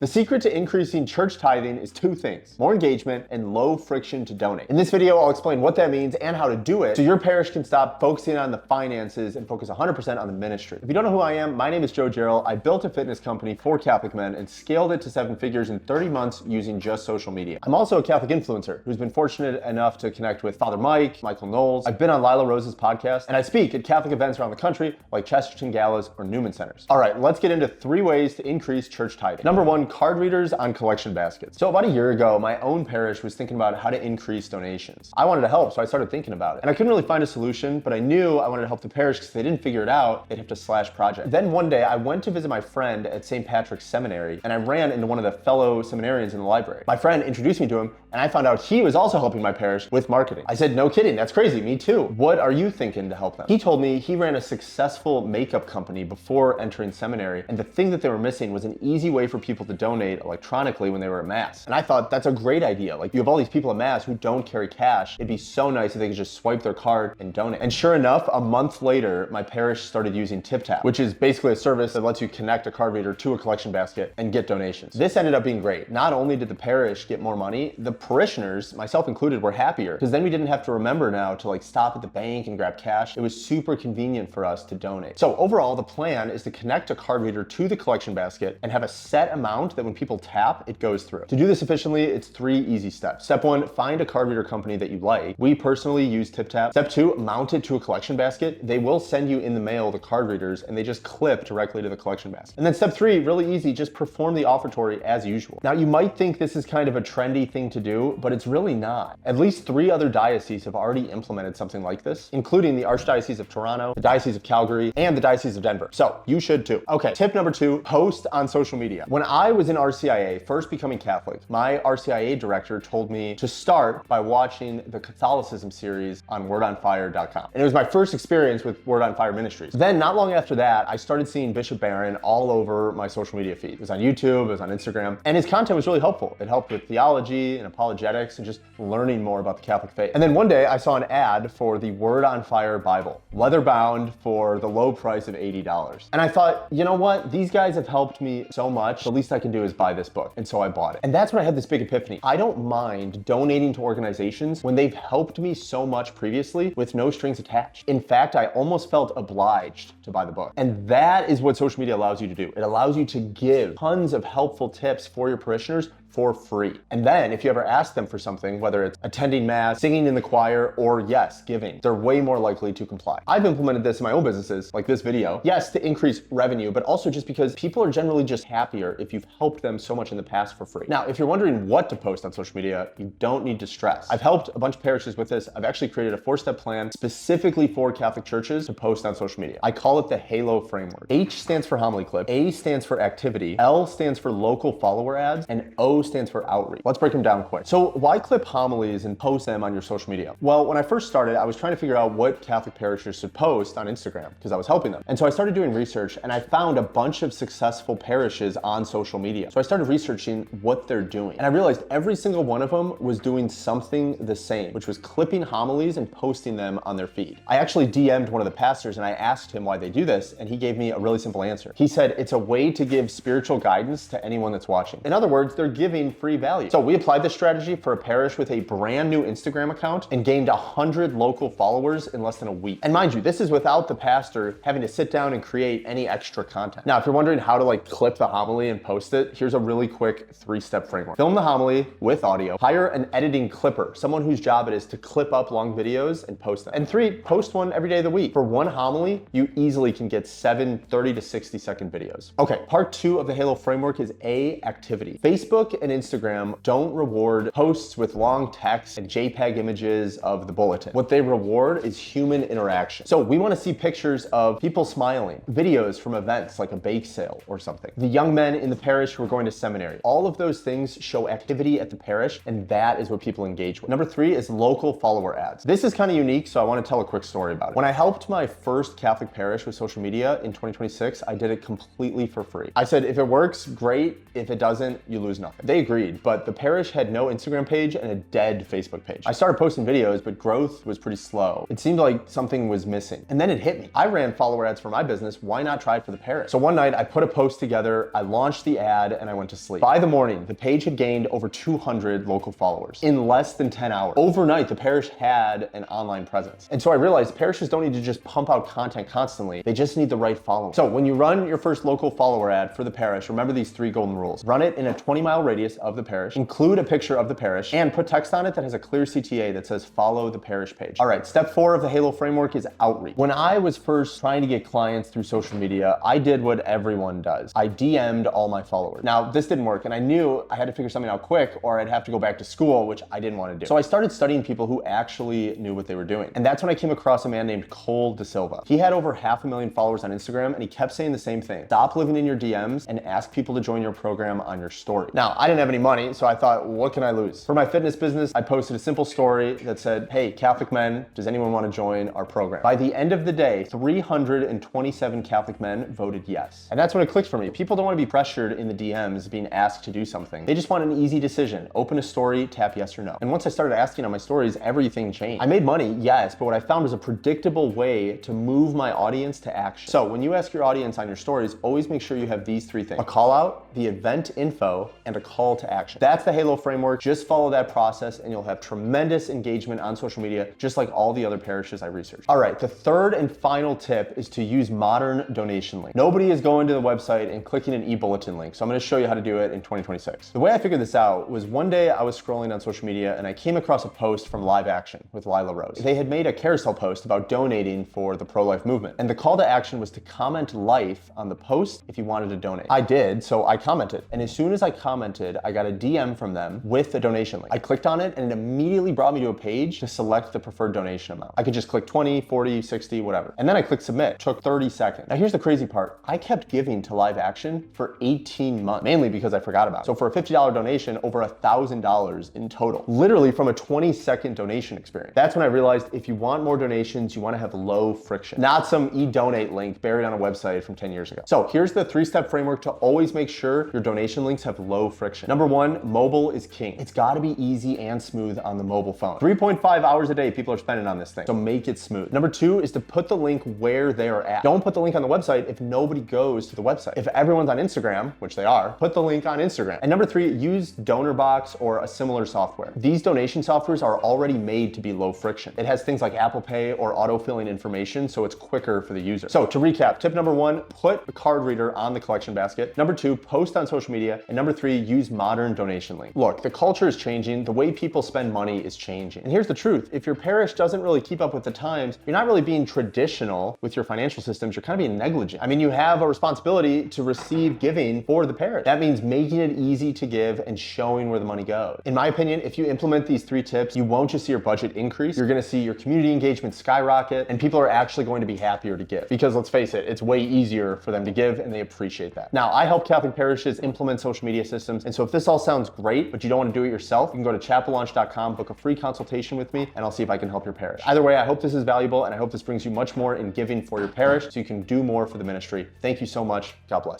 The secret to increasing church tithing is two things: more engagement and low friction to donate. In this video, I'll explain what that means and how to do it so your parish can stop focusing on the finances and focus 100% on the ministry. If you don't know who I am, my name is Joe Jarrell. I built a fitness company for Catholic men and scaled it to 7 figures in 30 months using just social media. I'm also a Catholic influencer who's been fortunate enough to connect with Father Mike, Michael Knowles. I've been on Lila Rose's podcast, and I speak at Catholic events around the country like Chesterton Galas or Newman Centers. All right, let's get into 3 ways to increase church tithing. Number 1, card readers on collection baskets. So about a year ago, my own parish was thinking about how to increase donations. I wanted to help, so I started thinking about it. And I couldn't really find a solution, but I knew I wanted to help the parish because if they didn't figure it out, they'd have to slash project. Then one day, I went to visit my friend at St. Patrick's Seminary, and I ran into one of the fellow seminarians in the library. My friend introduced me to him, and I found out he was also helping my parish with marketing. I said, no kidding, that's crazy, me too. What are you thinking to help them? He told me he ran a successful makeup company before entering seminary, and the thing that they were missing was an easy way for people to donate electronically when they were at Mass. And I thought, that's a great idea. Like, you have all these people at Mass who don't carry cash. It'd be so nice if they could just swipe their card and donate. And sure enough, a month later, my parish started using TipTap, which is basically a service that lets you connect a card reader to a collection basket and get donations. This ended up being great. Not only did the parish get more money, the parishioners, myself included, were happier because then we didn't have to remember now to stop at the bank and grab cash. It was super convenient for us to donate. So overall, the plan is to connect a card reader to the collection basket and have a set amount that when people tap, it goes through. To do this efficiently, it's 3 easy steps. Step 1, find a card reader company that you like. We personally use TipTap. Step 2, mount it to a collection basket. They will send you in the mail the card readers and they just clip directly to the collection basket. And then step 3, really easy, just perform the offertory as usual. Now you might think this is kind of a trendy thing to do, but it's really not. At least 3 other dioceses have already implemented something like this, including the Archdiocese of Toronto, the Diocese of Calgary, and the Diocese of Denver. So you should too. Okay, tip number 2, post on social media. When I was in RCIA, first becoming Catholic, my RCIA director told me to start by watching the Catholicism series on wordonfire.com. And it was my first experience with Word on Fire Ministries. Then not long after that, I started seeing Bishop Barron all over my social media feed. It was on YouTube, it was on Instagram, and his content was really helpful. It helped with theology and apologetics and just learning more about the Catholic faith. And then one day I saw an ad for the Word on Fire Bible, leather bound for the low price of $80. And I thought, you know what? These guys have helped me so much. The least I can do is buy this book. And so I bought it. And that's when I had this big epiphany. I don't mind donating to organizations when they've helped me so much previously with no strings attached. In fact, I almost felt obliged to buy the book. And that is what social media allows you to do. It allows you to give tons of helpful tips for your parishioners for free. And then if you ever ask them for something, whether it's attending Mass, singing in the choir, or yes, giving, they're way more likely to comply. I've implemented this in my own businesses, like this video, yes, to increase revenue, but also just because people are generally just happier if you've helped them so much in the past for free. Now, if you're wondering what to post on social media, you don't need to stress. I've helped a bunch of parishes with this. I've actually created a 4-step plan specifically for Catholic churches to post on social media. I call it the HALO framework. H stands for homily clip, A stands for activity, L stands for local follower ads, and O stands for outreach. Let's break them down quick. So why clip homilies and post them on your social media? Well, when I first started, I was trying to figure out what Catholic parishes should post on Instagram because I was helping them. And so I started doing research and I found a bunch of successful parishes on social media. So I started researching what they're doing. And I realized every single one of them was doing something the same, which was clipping homilies and posting them on their feed. I actually DM'd one of the pastors and I asked him why they do this, and he gave me a really simple answer. He said, it's a way to give spiritual guidance to anyone that's watching. In other words, they're giving free value. So we applied this strategy for a parish with a brand new Instagram account and gained 100 local followers in less than a week. And mind you, this is without the pastor having to sit down and create any extra content. Now, if you're wondering how to clip the homily and post it, here's a really quick 3-step framework. Film the homily with audio, hire an editing clipper, someone whose job it is to clip up long videos and post them. And 3, post one every day of the week. For one homily, you easily can get 7 30 to 60 second videos. Okay, part 2 of the HALO framework is A, activity. Facebook and Instagram don't reward posts with long text and JPEG images of the bulletin. What they reward is human interaction. So we want to see pictures of people smiling, videos from events like a bake sale or something, the young men in the parish who are going to seminary. All of those things show activity at the parish, and that is what people engage with. Number 3 is local follower ads. This is kind of unique, so I want to tell a quick story about it. When I helped my first Catholic parish with social media in 2026, I did it completely for free. I said, if it works, great. If it doesn't, you lose nothing. They agreed, but the parish had no Instagram page and a dead Facebook page. I started posting videos, but growth was pretty slow. It seemed like something was missing. And then it hit me. I ran follower ads for my business. Why not try it for the parish? So one night I put a post together, I launched the ad and I went to sleep. By the morning, the page had gained over 200 local followers in less than 10 hours. Overnight, the parish had an online presence. And so I realized parishes don't need to just pump out content constantly. They just need the right following. So when you run your first local follower ad for the parish, remember these 3 golden rules. Run it in a 20-mile radius of the parish, include a picture of the parish, and put text on it that has a clear CTA that says follow the parish page. All right, step 4 of the Halo framework is outreach. When I was first trying to get clients through social media, I did what everyone does. I DM'd all my followers. Now, this didn't work, and I knew I had to figure something out quick or I'd have to go back to school, which I didn't want to do. So I started studying people who actually knew what they were doing. And that's when I came across a man named Cole De Silva. He had over 500,000 followers on Instagram, and he kept saying the same thing. Stop living in your DMs and ask people to join your program on your story. Now, I didn't have any money, so I thought, what can I lose? For my fitness business, I posted a simple story that said, hey, Catholic men, does anyone want to join our program? By the end of the day, 327 Catholic men voted yes. And that's when it clicked for me. People don't want to be pressured in the DMs being asked to do something. They just want an easy decision. Open a story, tap yes or no. And once I started asking on my stories, everything changed. I made money, yes, but what I found was a predictable way to move my audience to action. So when you ask your audience on your stories, always make sure you have these 3 things: a call out, the event info, and a call to action. That's the Halo framework. Just follow that process and you'll have tremendous engagement on social media, just like all the other parishes I researched. All right, the 3rd and final tip is to use modern donation links. Nobody is going to the website and clicking an e-bulletin link, so I'm gonna show you how to do it in 2026. The way I figured this out was one day I was scrolling on social media and I came across a post from Live Action with Lila Rose. They had made a carousel post about donating for the pro-life movement, and the call to action was to comment life on the post if you wanted to donate. I did, so I commented, and as soon as I commented, I got a DM from them with the donation link. I clicked on it and it immediately brought me to a page to select the preferred donation amount. I could just click 20, 40, 60, whatever. And then I clicked submit. It took 30 seconds. Now here's the crazy part. I kept giving to Live Action for 18 months, mainly because I forgot about it. So for a $50 donation, over $1,000 in total, literally from a 20-second donation experience. That's when I realized if you want more donations, you want to have low friction, not some e-donate link buried on a website from 10 years ago. So here's the 3-step framework to always make sure your donation links have low friction. Number 1, mobile is king. It's got to be easy and smooth on the mobile phone. 3.5 hours a day people are spending on this thing, so make it smooth. Number 2 is to put the link where they're at. Don't put the link on the website if nobody goes to the website. If everyone's on Instagram, which they are, put the link on Instagram. And number 3, use DonorBox or a similar software. These donation softwares are already made to be low friction. It has things like Apple Pay or auto-filling information, so it's quicker for the user. So to recap, tip number 1, put a card reader on the collection basket. Number 2, post on social media. And number 3, use modern donation links. Look, the culture is changing. The way people spend money is changing. And here's the truth. If your parish doesn't really keep up with the times, you're not really being traditional with your financial systems. You're kind of being negligent. I mean, you have a responsibility to receive giving for the parish. That means making it easy to give and showing where the money goes. In my opinion, if you implement these 3 tips, you won't just see your budget increase. You're going to see your community engagement skyrocket, and people are actually going to be happier to give. Because let's face it, it's way easier for them to give, and they appreciate that. Now, I help Catholic parishes implement social media systems, and so if this all sounds great, but you don't want to do it yourself, you can go to chapellaunch.com, book a free consultation with me, and I'll see if I can help your parish. Either way, I hope this is valuable, and I hope this brings you much more in giving for your parish so you can do more for the ministry. Thank you so much. God bless.